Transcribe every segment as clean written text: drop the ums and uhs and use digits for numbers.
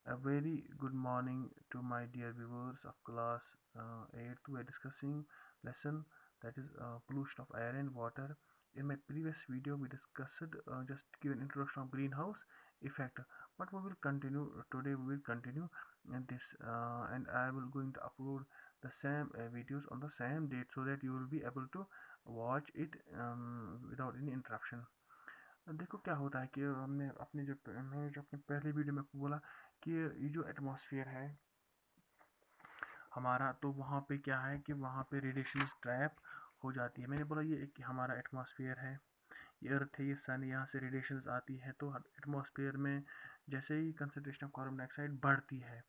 A very good morning to my dear viewers of class 8th. We are discussing lesson that is pollution of air and water. In my previous video, we discussed just give an introduction of greenhouse effect. But we will continue today. We will continue this, and I will going to upload the same videos on the same date so that you will be able to watch it without any interruption. देखो क्या होता है कि मैंने जो अपनी पहली video में आपको बोला कि ये जो एटमॉस्फेयर है हमारा, तो वहाँ पे क्या है कि वहाँ पे रेडिएशन ट्रैप हो जाती है। मैंने बोला ये एक हमारा एटमॉस्फेयर है, ये अर्थ है, ये सन, यहाँ से रेडिएशंस आती है। तो एटमॉस्फेयर में जैसे ही कंसनट्रेशन ऑफ कार्बन डाइऑक्साइड बढ़ती है,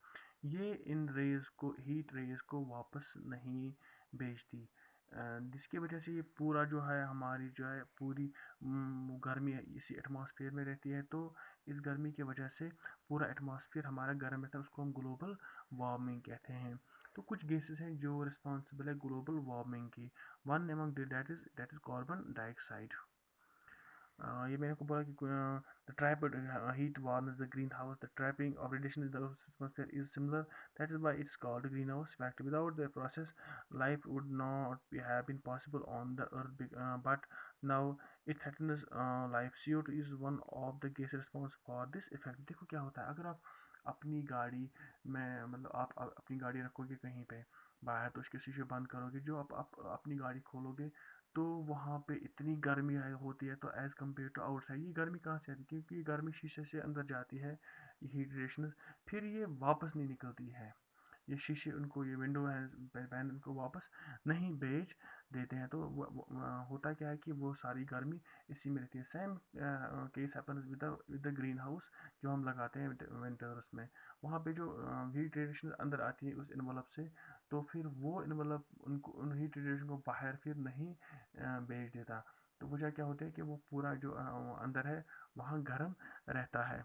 ये इन रेज को, हीट रेज को वापस नहीं भेजती, जिसकी वजह से ये पूरा जो है हमारी जो है पूरी गर्मी इसी एटमॉस्फेयर में रहती है। तो इस गर्मी की वजह से पूरा एटमॉस्फेयर हमारा गर्म रहता है, उसको हम ग्लोबल वार्मिंग कहते हैं। तो कुछ गैसेस हैं जो रिस्पॉन्सिबल है ग्लोबल वार्मिंग की। One among that is carbon dioxide. ये मैंने को बोला कि the trapped heat warms the greenhouse. The trapping of radiation in the Earth's atmosphere is similar. That is why it's called greenhouse effect. Without the process, life would not have been possible on the Earth. But now it threatens life. CO2 is one of the gases responsible for this effect. देखो क्या होता है, अगर आप अपनी गाड़ी में मतलब आप अपनी गाड़ी रखोगे कहीं पे बाहर, तो उसके शीशे बंद करोगे, जो आप अपनी गाड़ी खोलोगे तो वहाँ पे इतनी गर्मी होती है। तो एज़ कम्पेयर टू आउटसाइड, ये गर्मी कहाँ से आती है? क्योंकि ये गर्मी शीशे से अंदर जाती है, ये हीट रेडिएशन, फिर ये वापस नहीं निकलती है। ये शीशे उनको, ये विंडो है पैन, उनको वापस नहीं भेज देते हैं। तो होता क्या है कि वो सारी गर्मी इसी में रहती है। Same case happens with the green house जो हम लगाते हैं विंटर्स में। वहाँ पे जो हीट रेडिएशन अंदर आती है उस इन्वलप से, तो फिर वो इन्वलप उनको उन हीट रेडिएशन को बाहर फिर नहीं भेज देता। तो वजह क्या होती है कि वो पूरा जो अंदर है वहाँ गर्म रहता है।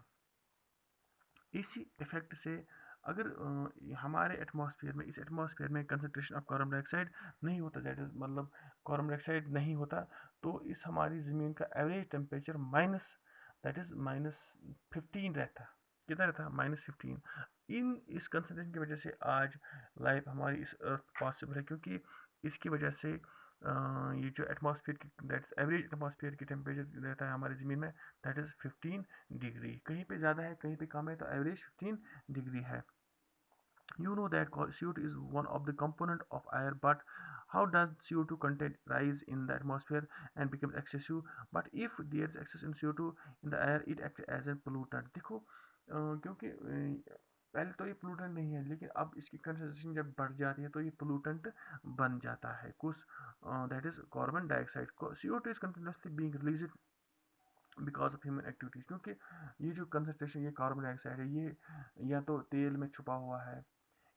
इसी इफेक्ट से अगर हमारे एटमॉस्फेयर में, इस एटमॉस्फेयर में कंसनट्रेशन ऑफ कार्बन डाइऑक्साइड नहीं होता, दैट इज मतलब कार्बन डाइऑक्साइड नहीं होता, तो इस हमारी ज़मीन का average temperature minus, that is -15 रहता। कितना रहता है? -15। इस कंसनट्रेशन की वजह से आज लाइफ हमारी इस अर्थ पॉसिबल है, क्योंकि इसकी वजह से ये जो एटमॉस्फेयर की, दैट इज एवरेज एटमॉस्फेयर की टेम्परेचर रहता है हमारी ज़मीन में, दैट इज़ 15 डिग्री। कहीं पे ज़्यादा है, कहीं पे कम है, तो एवरेज 15 डिग्री है। You know that CO2 is one of the component of air, but how does CO2 content rise in the atmosphere and becomes excessive? But if there is excess in CO2 in the air, it acts as a pollutant. देखो क्योंकि पहले तो ये pollutant नहीं है, लेकिन अब इसकी कंसंट्रेशन जब बढ़ जाती है तो ये पोलूटेंट बन जाता है कुछ, दैट इज कार्बन डाइऑक्साइड को। CO2 is continuously being released because of human activities, क्योंकि ये जो कंसनट्रेशन, ये कार्बन डाइऑक्साइड है, ये या तो तेल में छुपा हुआ है,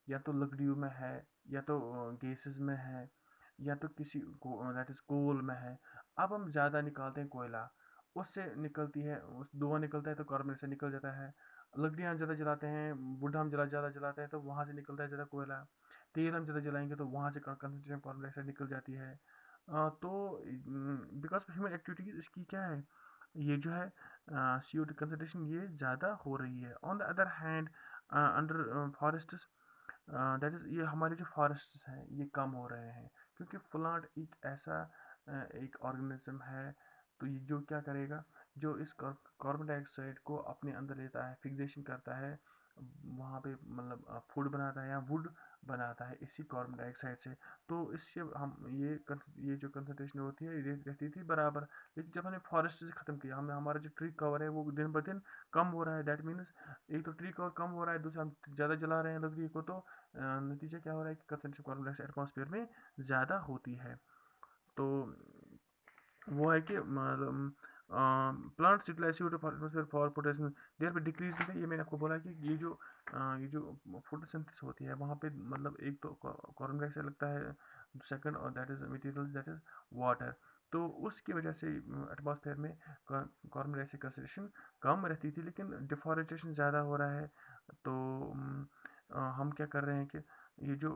या तो लकड़ियों में है, या तो गैसेस में है, या तो किसी को दैट इज़ कोल में है। अब हम ज़्यादा निकालते हैं कोयला, उससे निकलती है, उस धुआं निकलता है तो कार्बन से निकल जाता है। लकड़ियाँ हम ज़्यादा जलाते हैं, वुड हम ज़्यादा जलाते हैं तो वहाँ से निकलता है ज़्यादा कोयला। तेल हम ज़्यादा जलाएंगे तो वहाँ से कंसनट्रेशन कार्बन डाइऑक्साइड निकल जाती है। तो बिकॉज ऑफ ह्यूमन एक्टिविटीज़ इसकी क्या है, ये जो है CO2 कंसनट्रेशन ये ज़्यादा हो रही है। On the other hand under forests, that is, ये हमारे जो फॉरेस्ट्स हैं ये कम हो रहे हैं, क्योंकि प्लांट एक ऐसा एक ऑर्गेनिज्म है, तो ये जो क्या करेगा, जो इस कार्बन डाइऑक्साइड को अपने अंदर लेता है, फिक्सेशन करता है, वहाँ पे मतलब फूड बनाता है या वुड बनाता है इसी कार्बन डाइऑक्साइड से। तो इससे हम ये जो कंसनट्रेशन होती है ये रहती थी बराबर। लेकिन जब हमने फॉरेस्ट से ख़त्म किया, हमें हमारा जो ट्री कवर है वो दिन ब दिन कम हो रहा है। दैट मीन्स एक तो ट्री कवर कम हो रहा है, दूसरा हम ज़्यादा जला रहे हैं लकड़ी को, तो नतीजा क्या हो रहा है कि कंसनट्रेशन कार्बन डाइऑक्साइड एटमॉस्फेयर में ज़्यादा होती है। तो वो है कि मतलब plants utilize CO2 for atmosphere for potassium, there पे डिक्रीज है। ये मैंने आपको बोला कि ये जो फोटोसिंथेसिस होती है वहाँ पे मतलब एक तो कार्बन डाइऑक्साइड लगता है, सेकंड और that is material that is water. तो उसकी वजह से एटमॉस्फेयर में कार्बन डाइऑक्साइड कंसंट्रेशन कम रहती थी, लेकिन डिफॉरेस्टेशन ज़्यादा हो रहा है। तो हम क्या कर रहे हैं कि ये जो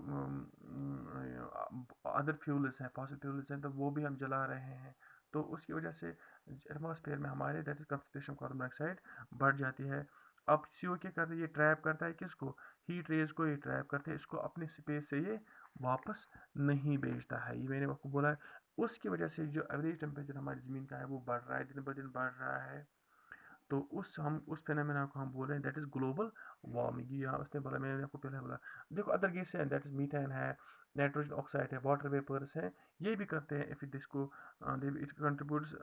अदर फ्यूल्स हैं, फॉसिल फ्यूल्स हैं, तो वो भी हम जला रहे हैं। तो उसकी वजह से एटमॉस्फेयर में हमारे that is concentration of carbon dioxide बढ़ जाती है। अब CO क्या करता है, ये ट्रैप करता है किसको, हीट रेज को ये ट्रैप करता है, इसको अपने स्पेस से ये वापस नहीं भेजता है। ये मैंने आपको बोला है, उसकी वजह से जो एवरेज टेम्परेचर हमारी ज़मीन का है वो बढ़ रहा है, दिन ब दिन बढ़ रहा है। तो उस फेनोमेना को हम बोल रहे हैं दैट इज़ ग्लोबल वार्मिंग। ये यहाँ उसने बोला, मैंने आपको पहले बोला। देखो अदर गैस है, दैट इज़ मीथेन है, नाइट्रोजन ऑक्साइड है, वाटर वेपर्स हैं, ये भी करते हैं इफ इसको it contributes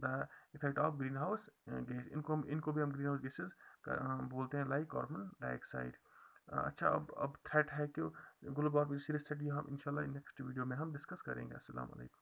the effect of green house gas. इनको भी हम ग्रीन हाउस गैसेज बोलते हैं, लाइक कार्बन डाइऑक्साइड। अच्छा, अब थ्रेट है कि ग्लोबल वार्मिंग सीरीज स्टडी हम इंशाल्लाह नेक्स्ट वीडियो में हम डिस्कस करेंगे। अस्सलाम वालेकुम।